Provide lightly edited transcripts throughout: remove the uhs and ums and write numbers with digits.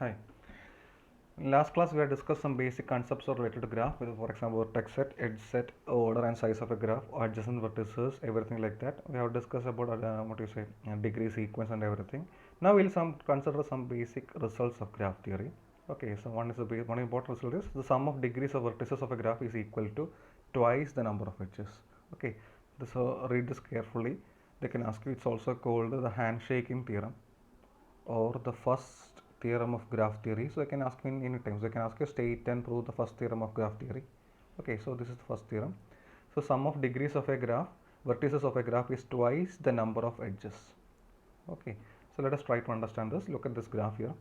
Hi. In last class, we have discussed some basic concepts related to graph, for example, vertex set, edge set, order and size of a graph, adjacent vertices, everything like that. We have discussed about degree sequence and everything. Now we'll consider some basic results of graph theory. Okay, so one important result is the sum of degrees of vertices of a graph is equal to twice the number of edges. Okay, so read this carefully. They can ask you. It's also called the handshaking theorem or the first theorem of graph theory. So I can ask you in any times. I can ask you state and prove the first theorem of graph theory. Okay, so this is the first theorem. So sum of degrees of a graph, vertices of a graph is twice the number of edges. Okay, so let us try to understand this. Look at this graph here.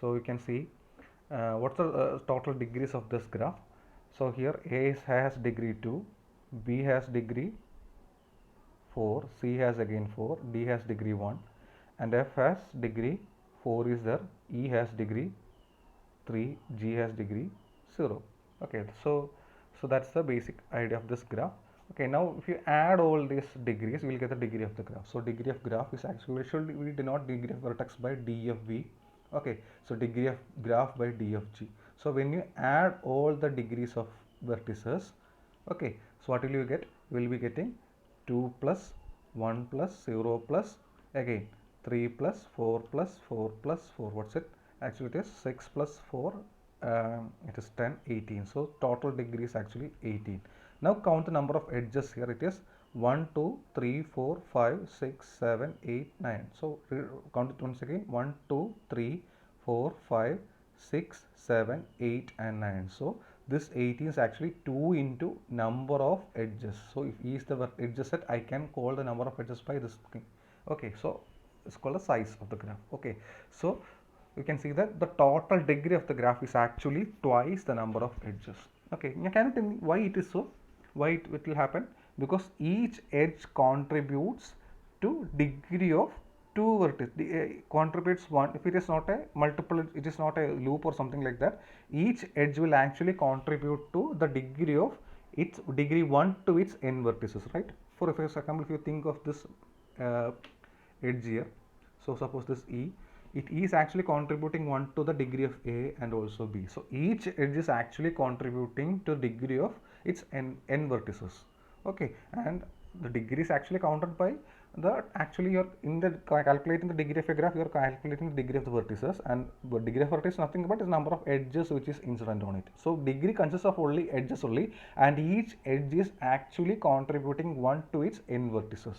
So you can see what's the total degrees of this graph. So here A has degree 2, B has degree 4, C has again 4, D has degree 1 and F has degree 4 is there, E has degree 3, G has degree 0. Okay, so that's the basic idea of this graph. Okay, now if you add all these degrees, we will get the degree of the graph. So degree of graph is actually, we denote degree of vertex by d of v. Okay, so degree of graph by d of g. So when you add all the degrees of vertices, okay, so what will you get? We will be getting 2 plus 1 plus 0 plus again 3 plus 4 plus 4 plus 4. What's it? Actually it is 6 plus 4, it is 10, 18. So total degree is actually 18. Now count the number of edges here. It is 1, 2, 3, 4, 5, 6, 7, 8, 9. So count it once again. 1, 2, 3, 4, 5, 6, 7, 8 and 9. So this 18 is actually 2 into number of edges. So if E is the edges set, I can call the number of edges by this thing. Okay, so it's called the size of the graph. Okay, so you can see that the total degree of the graph is actually twice the number of edges. Okay, now can you tell me why it is so? Why it will happen? Because each edge contributes to degree of two vertices. Contributes one. If it is not a multiple, it is not a loop or something like that. Each edge will actually contribute to the degree of its degree 1 to its n vertices, right? For example, if you think of this edge here, so suppose this E, it is actually contributing 1 to the degree of A and also B. So each edge is actually contributing to degree of its n vertices. Okay, and the degree is actually counted by the, actually you're in the calculating the degree of a graph, you're calculating the degree of the vertices, and the degree of vertex is nothing but is number of edges which is incident on it. So degree consists of only edges only, and each edge is actually contributing 1 to its n vertices.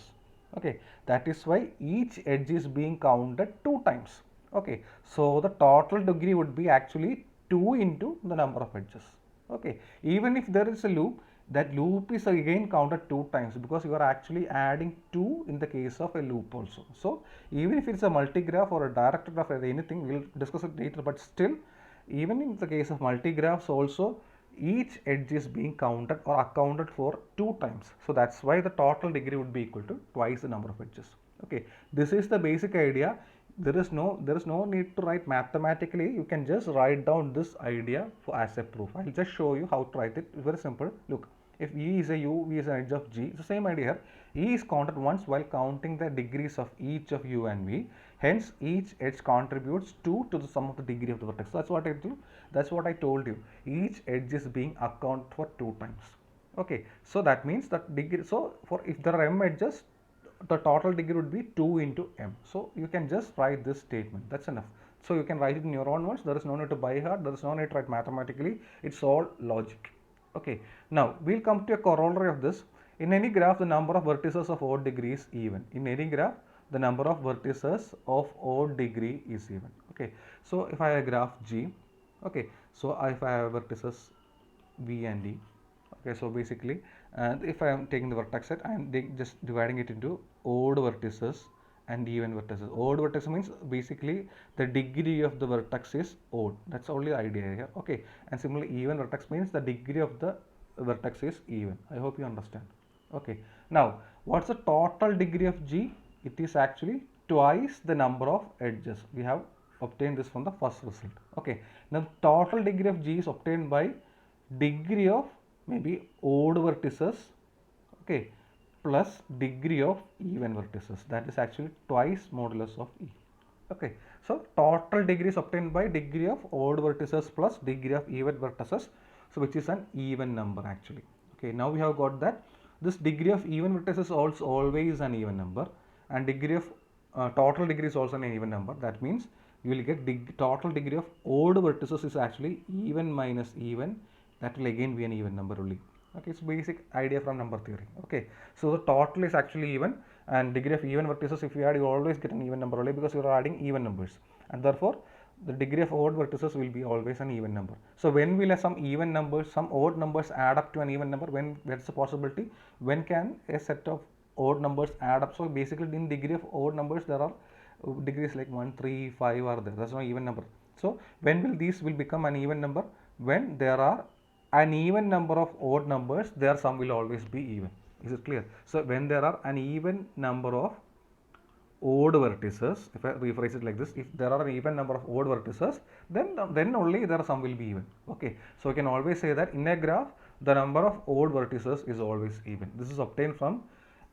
Okay, that is why each edge is being counted 2 times. Okay, so the total degree would be actually 2 into the number of edges. Okay, even if there is a loop, that loop is again counted 2 times because you are actually adding 2 in the case of a loop also. So even if it's a multigraph or a direct graph or anything, we'll discuss it later, but still, even in the case of multigraphs also, each edge is being counted or accounted for 2 times. So that's why the total degree would be equal to twice the number of edges. Okay, this is the basic idea. There is no need to write mathematically. You can just write down this idea as a proof. I'll just show you how to write it. It's very simple. Look, if E is a U, V is an edge of G, it's the same idea here. E is counted once while counting the degrees of each of U and V. Hence, each edge contributes 2 to the sum of the degree of the vertex. That's what I do. That's what I told you. Each edge is being accounted for 2 times. Okay, so that means that degree. So for if there are m edges, the total degree would be 2 into m. So you can just write this statement. That's enough. So you can write it in your own words. There is no need to by heart. There is no need to write mathematically. It's all logic. Okay. Now we'll come to a corollary of this. In any graph, the number of vertices of odd degree is even. In any graph, the number of vertices of odd degree is even. Okay. So if I have a graph G, okay. So if I have vertices V and D, okay, so basically, and if I am taking the vertex set, I am just dividing it into odd vertices and even vertices. Odd vertex means basically the degree of the vertex is odd. That's only the idea here. Okay, and similarly, even vertex means the degree of the vertex is even. I hope you understand. Okay, now what's the total degree of G? It is actually twice the number of edges. We have obtained this from the first result. Okay, now total degree of G is obtained by degree of maybe odd vertices, okay, plus degree of even vertices. That is actually twice modulus of E. Okay, So total degree is obtained by degree of odd vertices plus degree of even vertices, so which is an even number actually. Okay, now we have got that this degree of even vertices is also always an even number, and degree of total degree is also an even number. That means you will get total degree of odd vertices is actually even minus even, that will again be an even number only. Okay, it's basic idea from number theory. Okay, so the total is actually even, and degree of even vertices, if you add, you always get an even number only because you are adding even numbers, and therefore the degree of odd vertices will be always an even number. So when will some even numbers, some odd numbers add up to an even number? When there's a possibility, when can a set of odd numbers add up? So basically in degree of odd numbers there are degrees like 1, 3, 5 are there. That's not even number. So when will these will become an even number? When there are an even number of odd numbers, their sum will always be even. Is it clear? So when there are an even number of odd vertices, if I rephrase it like this, if there are an even number of odd vertices, then only their sum will be even. Okay, so we can always say that in a graph the number of odd vertices is always even. This is obtained from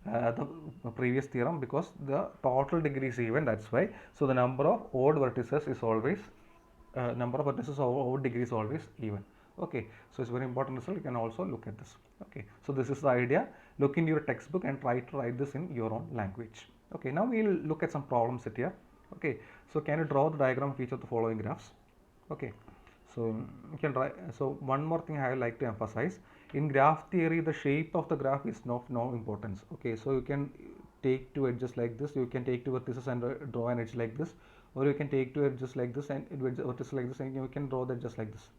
the previous theorem, because the total degree is even, that's why. So the number of odd vertices is always number of vertices of odd degree is always even. Okay, so it's very important result. You can also look at this. Okay, so this is the idea. Look in your textbook and try to write this in your own language. Okay, now we will look at some problems set here. Okay, so can you draw the diagram of each of the following graphs? Okay, so you can try. So one more thing I would like to emphasize, in graph theory the shape of the graph is of no importance. Okay, so you can take two edges like this, you can take two vertices and draw an edge like this, or you can take two edges like this and vertices like this, and you can draw the edges like this.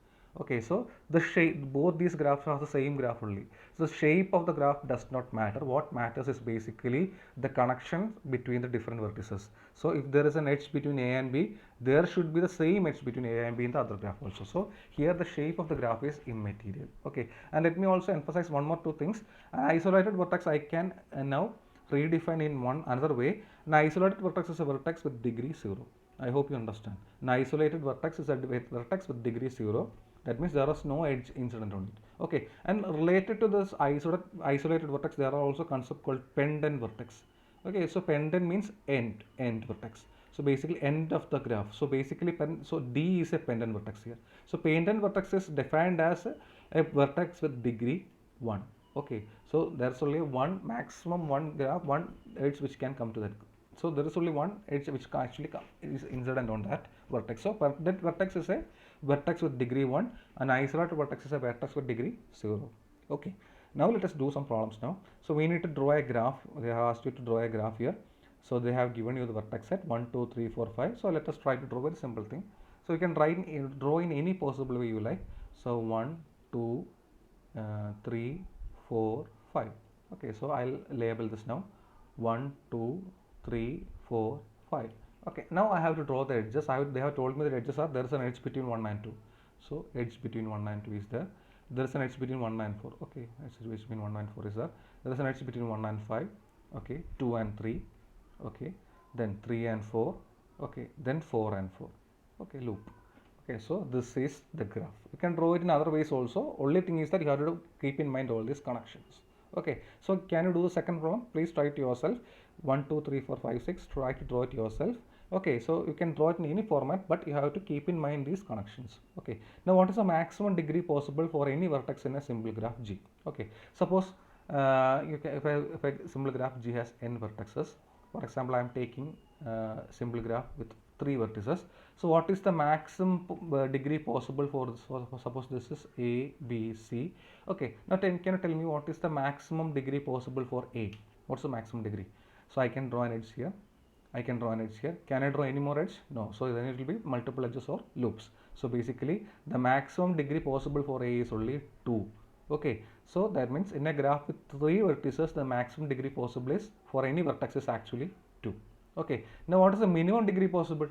Okay, so the shape, both these graphs are the same graph only. So the shape of the graph does not matter. What matters is basically the connection between the different vertices. So if there is an edge between A and B, there should be the same edge between A and B in the other graph also. So here the shape of the graph is immaterial. Okay, and let me also emphasize one more two things. An isolated vertex I can now redefine in one another way. An isolated vertex is a vertex with degree 0. I hope you understand. An isolated vertex is a vertex with degree 0. That means there is no edge incident on it. Okay, and related to this isolated vertex, there are also concept called pendant vertex. Okay, so pendant means end vertex. So basically end of the graph. So basically so D is a pendant vertex here. So pendant vertex is defined as a vertex with degree 1. Okay, so there's only one maximum one graph, one edge which can come to that. So there is only one edge which actually is incident on that vertex. So that vertex is a vertex with degree 1, and isolated vertex is a vertex with degree 0. Okay, now let us do some problems now. So we need to draw a graph. They have asked you to draw a graph here. So they have given you the vertex set 1, 2, 3, 4, 5. So let us try to draw a very simple thing. So you can draw in any possible way you like. So 1, 2, 3, 4, 5. Okay, so I'll label this now 1, 2, 3, 4, 5. Okay, now I have to draw the edges. They have told me that edges are, there is an edge between 1 and 2. So edge between 1 and 2 is there. There is an edge between 1 and 4. Okay, edge between 1 and 4 is there. There is an edge between 1 and 5. Okay, 2 and 3. Okay, then 3 and 4. Okay, then 4 and 4. Okay, loop. Okay, so this is the graph. You can draw it in other ways also. Only thing is that you have to keep in mind all these connections. Okay, so can you do the second problem? Please try it yourself. 1, 2, 3, 4, 5, 6. Try to draw it yourself. Okay, so you can draw it in any format, but you have to keep in mind these connections. Okay, now what is the maximum degree possible for any vertex in a simple graph G? Okay, suppose if a simple graph G has n vertices. For example, I am taking simple graph with 3 vertices. So what is the maximum degree possible for this? For suppose this is A, B, C. Okay, now can you tell me what is the maximum degree possible for A? What's the maximum degree? So I can draw an edge here. I can draw an edge here. Can I draw any more edge? No. So then it will be multiple edges or loops. So basically the maximum degree possible for A is only 2. Okay, so that means in a graph with 3 vertices, the maximum degree possible is for any vertex is actually 2. Okay, now what is the minimum degree possible?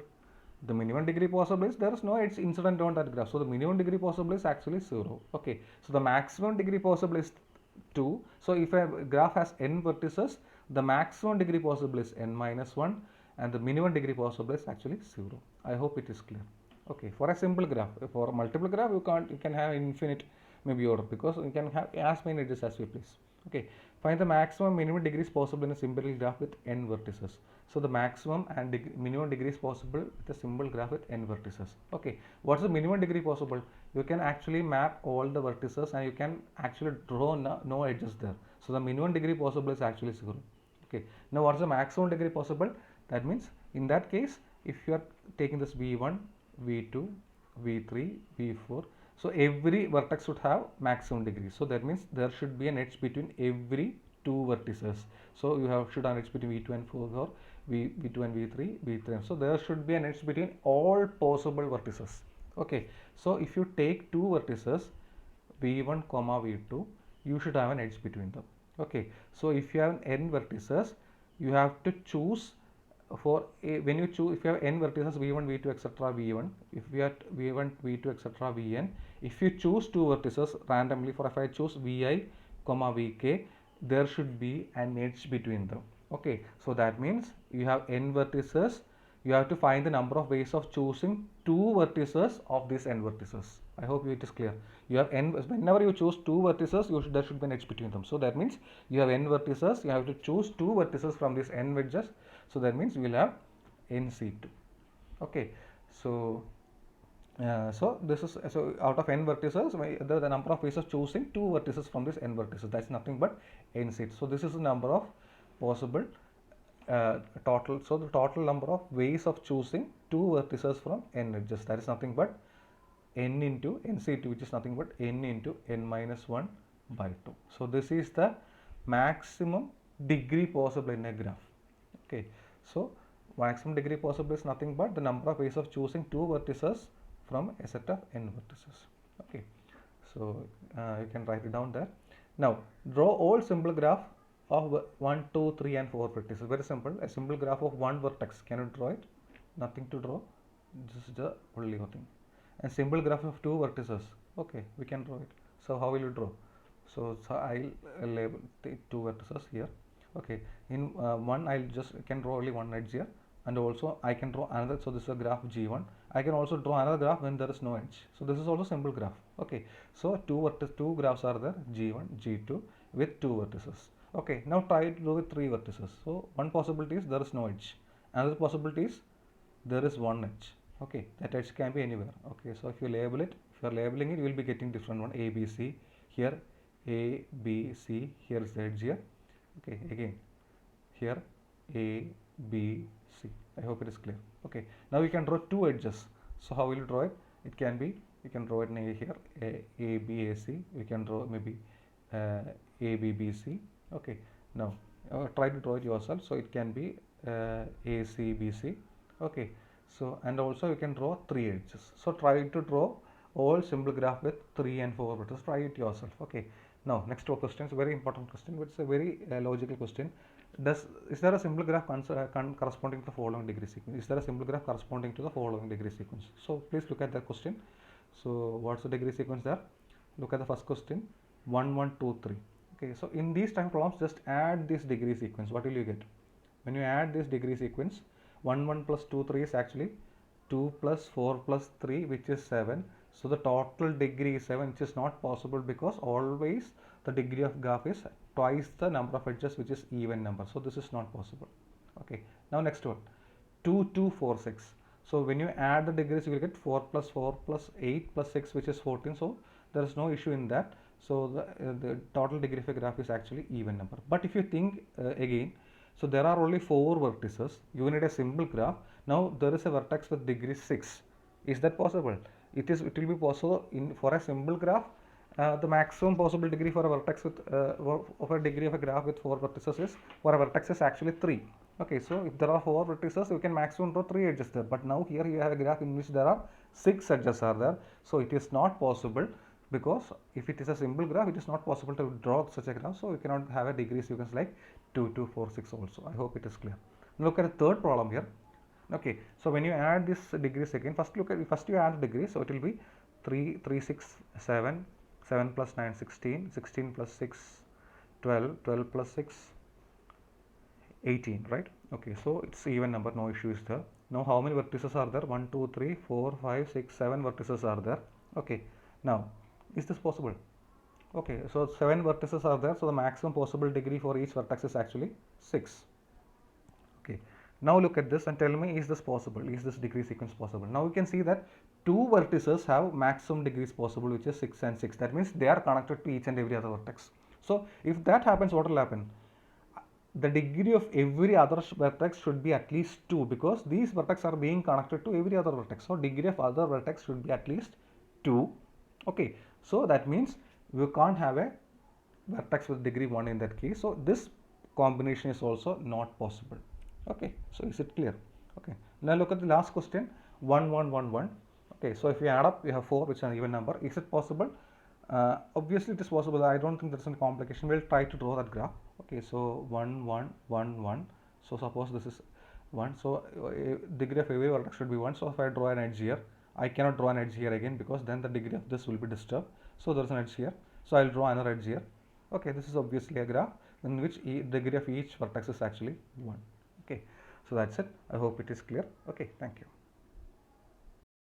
The minimum degree possible is there is no edge incident on that graph. So the minimum degree possible is actually 0. Okay, so the maximum degree possible is 2. So if a graph has n vertices, the maximum degree possible is n minus 1, and the minimum degree possible is actually 0. I hope it is clear. Okay, for a simple graph. For a multiple graph, you can have infinite maybe order, because you can have as many edges as you please. Okay, find the maximum minimum degrees possible in a simple graph with n vertices. So the maximum and minimum degree is possible with a simple graph with n vertices. Okay, what's the minimum degree possible? You can actually map all the vertices and you can actually draw no edges there. So the minimum degree possible is actually 0. Okay, now what's the maximum degree possible? That means in that case, if you are taking this v1, v2, v3, v4, so every vertex should have maximum degree. So that means there should be an edge between every two vertices. So you should have an edge between v2 and 4 or v2 and v3, v3. So there should be an edge between all possible vertices. Okay, so if you take two vertices v1 comma v2, you should have an edge between them. Okay, so if you have n vertices, you have to choose for when you choose, if you have n vertices v1, v2, etc. v1, if we have v1, v2, etc. vn, if you choose two vertices randomly, for if I choose vi comma vk, there should be an edge between them. Okay, so that means you have n vertices, you have to find the number of ways of choosing two vertices of these n vertices. I hope it is clear. You have n, whenever you choose two vertices, there should be an edge between them. So that means you have n vertices, you have to choose two vertices from these n wedges. So that means we will have nc2. Okay, so so this is, so out of n vertices, the number of ways of choosing two vertices from this n vertices, that's nothing but nc2. So this is the number of possible total. So the total number of ways of choosing two vertices from n edges, that is nothing but n into nc2, which is nothing but n into n minus 1 by 2. So this is the maximum degree possible in a graph. Okay, so maximum degree possible is nothing but the number of ways of choosing two vertices from a set of n vertices. Okay, so you can write it down there. Now draw all simple graph of 1, 2, 3 and 4 vertices. Very simple. A simple graph of one vertex. Can you draw it? Nothing to draw. This is the only thing. And simple graph of two vertices. Okay, we can draw it. So how will you draw? So I'll label the two vertices here. Okay, in one I can draw only one edge here, and also I can draw another. So this is a graph G1. I can also draw another graph when there is no edge. So this is also simple graph. Okay, so two graphs are there, G1, G2 with two vertices. Okay, now try to do with three vertices. So one possibility is there is no edge. Another possibility is there is one edge. Okay, that edge can be anywhere. Okay, so if you label it, if you are labeling it, you will be getting different one, A, B, C. Here A, B, C. Here is the edge here. Okay, again here A, B, C. I hope it is clear. Okay, now you can draw two edges. So how will you draw it? It can be, you can draw it in here A, B, A, C. You can draw maybe A, B, B, C. Okay, now try to draw it yourself. So it can be A, C, B, C. Okay, so and also you can draw three edges. So try to draw all simple graph with 3 and 4 vertices. Try it yourself. Okay, now next two questions, very important question, but it's a very logical question. Is there a simple graph corresponding to the following degree sequence? Is there a simple graph corresponding to the following degree sequence? So please look at that question. So what's the degree sequence there? Look at the first question, 1, 1, 2, 3. Okay, so in these time problems, just add this degree sequence. What will you get? When you add this degree sequence, 1, 1 plus 2, 3 is actually 2 plus 4 plus 3, which is 7. So the total degree is 7, which is not possible because always the degree of graph is twice the number of edges, which is even number. So this is not possible. Okay, now next one, 2, 2, 4, 6. So when you add the degrees, you will get 4 plus 4 plus 8 plus 6, which is 14. So there is no issue in that. So the total degree of a graph is actually even number. But if you think again, so there are only 4 vertices. You need a simple graph. Now there is a vertex with degree 6. Is that possible? It will be possible for a simple graph. The maximum possible degree for a vertex with of a degree of a graph with 4 vertices is, for a vertex is actually 3. Okay, so if there are 4 vertices, you can maximum draw 3 edges there. But now here you have a graph in which there are 6 edges are there. So it is not possible, because if it is a simple graph, it is not possible to draw such a graph. So you cannot have a degree sequence like 2, 2, 4, 6 also. I hope it is clear. Now look at the third problem here. Okay, so when you add this degrees again, first you add the degree. So it will be 3, 3, 6, 7, 7 plus 9, 16, 16 plus 6, 12, 12 plus 6, 18, right? Okay, so it's even number, no issue is there. Now how many vertices are there? 1, 2, 3, 4, 5, 6, 7 vertices are there. Okay, now is this possible? Okay, so 7 vertices are there, so the maximum possible degree for each vertex is actually 6. Okay, Now look at this and tell me, is this possible? Is this degree sequence possible? Now you can see that two vertices have maximum degrees possible, which is 6 and 6. That means they are connected to each and every other vertex. So if that happens, what will happen? The degree of every other vertex should be at least 2, because these vertex are being connected to every other vertex. So degree of other vertex should be at least 2. Okay, so that means we can't have a vertex with degree 1 in that case. So this combination is also not possible. Okay, so is it clear? Okay, now look at the last question, 1 1 1 1. Okay, so if we add up, we have 4, which is an even number. Is it possible? Obviously it is possible. I don't think there's any complication. We'll try to draw that graph. Okay, so 1 1 1 1. So suppose this is 1, so degree of every vertex should be 1. So if I draw an edge here, I cannot draw an edge here again, because then the degree of this will be disturbed. So there's an edge here, so I'll draw another edge here. Okay, this is obviously a graph in which degree of each vertex is actually 1. Okay, so that's it. I hope it is clear. Okay, thank you.